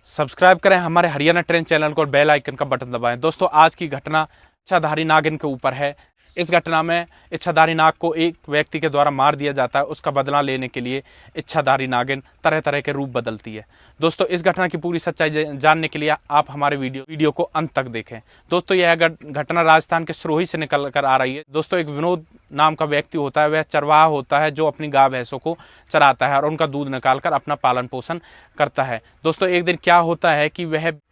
Subscribe करें हमारे Haryana trend channel को और बेल आइकन का बटन दबाएं। दोस्तों आज की घटना इच्छाधारी नागिन के ऊपर है। इस घटना में इच्छाधारी नाग को एक व्यक्ति के द्वारा मार दिया जाता है। उसका बदला लेने के लिए इच्छाधारी नागिन तरह तरह के रूप बदलती है। दोस्तों इस घटना की पूरी सच्चाई जानने के लिए आप हमारे वीडियो को अंत तक देखें। दोस्तों यह घटना राजस्थान के सिरोही से निकल कर आ रही है। दोस्तों एक विनोद नाम का व्यक्ति होता है, वह चरवाहा होता है जो अपनी गाय भैंसों को चराता है और उनका दूध निकालकर अपना पालन पोषण करता है। दोस्तों एक दिन क्या होता है कि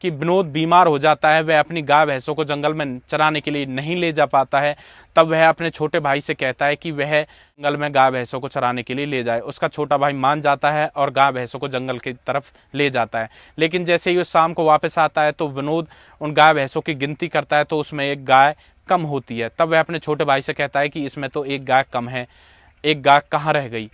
विनोद बीमार हो जाता है। वह अपनी गाय भैंसों को जंगल में चराने के लिए नहीं ले जा पाता है। तब वह अपने छोटे भाई से कहता है कि वह जंगल में गाय भैंसों को चराने के लिए ले जाए। उसका छोटा भाई मान जाता है और गाय भैंसों को जंगल की तरफ ले जाता है। लेकिन जैसे ही वो शाम को वापस आता है तो विनोद उन गाय भैंसों की गिनती करता है तो उसमें एक गाय कम होती है। तब वह अपने छोटे भाई से कहता है कि इसमें तो एक गाय कम है, एक गाय कहाँ रह गई।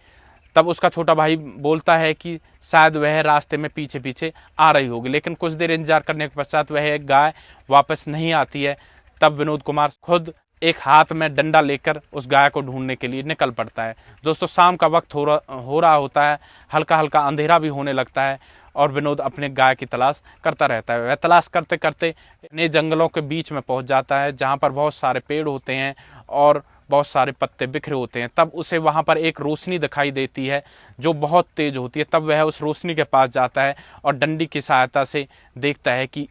तब उसका छोटा भाई बोलता है कि शायद वह रास्ते में पीछे पीछे आ रही होगी। लेकिन कुछ देर इंतजार करने के पश्चात वह एक गाय वापस नहीं आती है। तब विनोद कुमार खुद एक हाथ में डंडा लेकर उस गाय को ढूंढने के लिए निकल पड़ता है। दोस्तों शाम का वक्त हो रहा होता है, हल्का हल्का अंधेरा भी होने लगता है और विनोद अपने गाय की तलाश करता रहता है। वह तलाश करते करते नए जंगलों के बीच में पहुंच जाता है जहां पर बहुत सारे पेड़ होते हैं और बहुत सारे पत्ते बिखरे होते हैं। तब उसे वहां पर एक रोशनी दिखाई देती है जो बहुत तेज होती है। तब वह उस रोशनी के पास जाता है और डंडी की सहायता से देखता है कि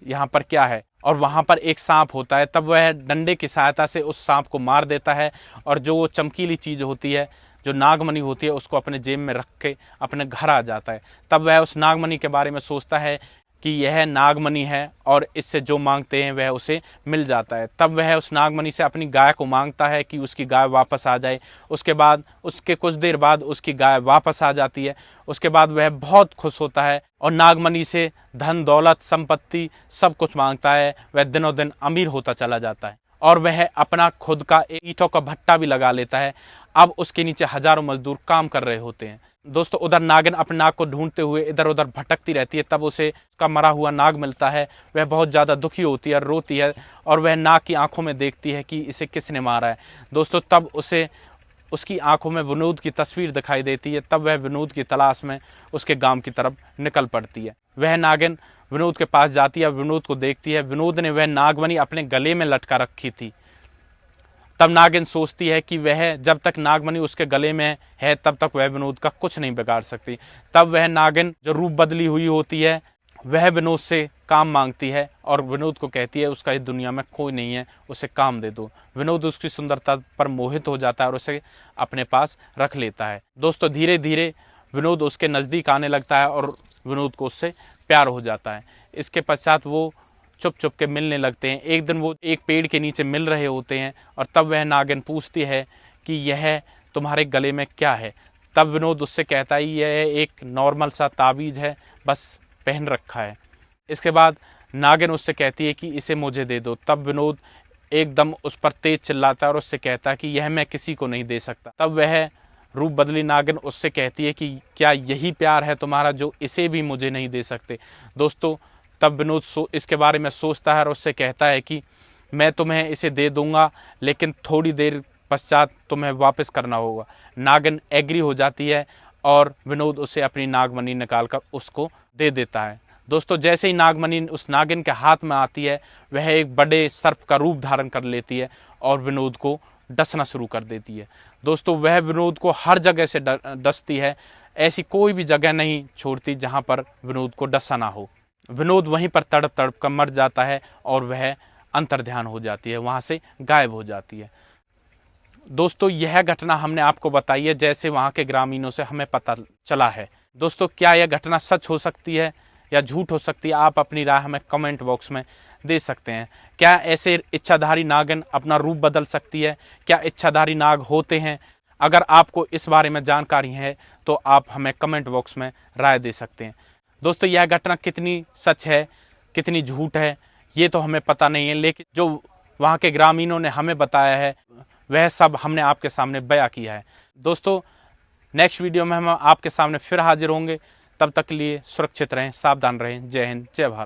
यहाँ पर क्या है, और वहां पर एक सांप होता है। तब वह डंडे की सहायता से उस सांप को मार देता है और जो वो चमकीली चीज होती है, जो नागमणि होती है, उसको अपने जेब में रख के अपने घर आ जाता है। तब वह उस नागमणि के बारे में सोचता है कि यह नागमणि है और इससे जो मांगते हैं वह उसे मिल जाता है। तब वह उस नागमणि से अपनी गाय को मांगता है कि उसकी गाय वापस आ जाए। उसके कुछ देर बाद उसकी गाय वापस आ जाती है। उसके बाद वह बहुत खुश होता है और नागमणि से धन दौलत संपत्ति सब कुछ मांगता है। वह दिनों दिन अमीर होता चला जाता है और वह अपना खुद का ईंटों का भट्टा भी लगा लेता है। अब उसके नीचे हजारों मजदूर काम कर रहे होते हैं। दोस्तों उधर नागिन अपने नाग को ढूंढते हुए इधर उधर भटकती रहती है। तब उसे उसका मरा हुआ नाग मिलता है। वह बहुत ज्यादा दुखी होती है, रोती है और वह नाग की आंखों में देखती है कि इसे किसने मारा है। दोस्तों तब उसे उसकी आंखों में विनोद की तस्वीर दिखाई देती है। तब वह विनोद की तलाश में उसके गांव की तरफ निकल पड़ती है। वह नागिन विनोद के पास जाती है, विनोद को देखती है। विनोद ने वह नागमणि अपने गले में लटका रखी थी। तब नागिन सोचती है कि वह जब तक नागमणि उसके गले में है तब तक वह विनोद का कुछ नहीं बिगाड़ सकती। तब वह नागिन जो रूप बदली हुई होती है वह विनोद से काम मांगती है और विनोद को कहती है उसका इस दुनिया में कोई नहीं है, उसे काम दे दो। विनोद उसकी सुंदरता पर मोहित हो जाता है और उसे अपने पास रख लेता है। दोस्तों धीरे धीरे विनोद उसके नजदीक आने लगता है और विनोद को उससे प्यार हो जाता है। इसके पश्चात वो चुप चुप के मिलने लगते हैं। एक दिन वो एक पेड़ के नीचे मिल रहे होते हैं और तब वह नागिन पूछती है कि यह तुम्हारे गले में क्या है। तब विनोद उससे कहता है यह एक नॉर्मल सा ताबीज है, बस पहन रखा है। इसके बाद नागिन उससे कहती है कि इसे मुझे दे दो। तब विनोद एकदम उस पर तेज चिल्लाता है और उससे कहता है कि यह मैं किसी को नहीं दे सकता। तब वह रूप बदली नागिन उससे कहती है कि क्या यही प्यार है तुम्हारा जो इसे भी मुझे नहीं दे सकते। दोस्तों तब विनोद इसके बारे में सोचता है और उससे कहता है कि मैं तुम्हें इसे दे दूंगा लेकिन थोड़ी देर पश्चात तुम्हें वापस करना होगा। नागिन एग्री हो जाती है और विनोद उसे अपनी नागमणि निकालकर उसको दे देता है। दोस्तों जैसे ही नागमणि उस नागिन के हाथ में आती है वह एक बड़े सर्प का रूप धारण कर लेती है और विनोद को डसना शुरू कर देती है। दोस्तों वह विनोद को हर जगह से डसती है। ऐसी कोई भी जगह नहीं छोड़ती जहां पर विनोद को डसा ना हो। विनोद वहीं पर तड़प तड़प कर मर जाता है और वह अंतर्ध्यान हो जाती है, वहां से गायब हो जाती है। दोस्तों यह घटना हमने आपको बताई है जैसे वहां के ग्रामीणों से हमें पता चला है। दोस्तों क्या यह घटना सच हो सकती है या झूठ हो सकती है, आप अपनी राय हमें कमेंट बॉक्स में दे सकते हैं। क्या ऐसे इच्छाधारी नागिन अपना रूप बदल सकती है? क्या इच्छाधारी नाग होते हैं? अगर आपको इस बारे में जानकारी है तो आप हमें कमेंट बॉक्स में राय दे सकते हैं। दोस्तों यह घटना कितनी सच है कितनी झूठ है ये तो हमें पता नहीं है, लेकिन जो वहाँ के ग्रामीणों ने हमें बताया है वह सब हमने आपके सामने बयां किया है। दोस्तों नेक्स्ट वीडियो में हम आपके सामने फिर हाजिर होंगे। तब तक के लिए सुरक्षित रहें, सावधान रहें। जय हिंद, जय भारत।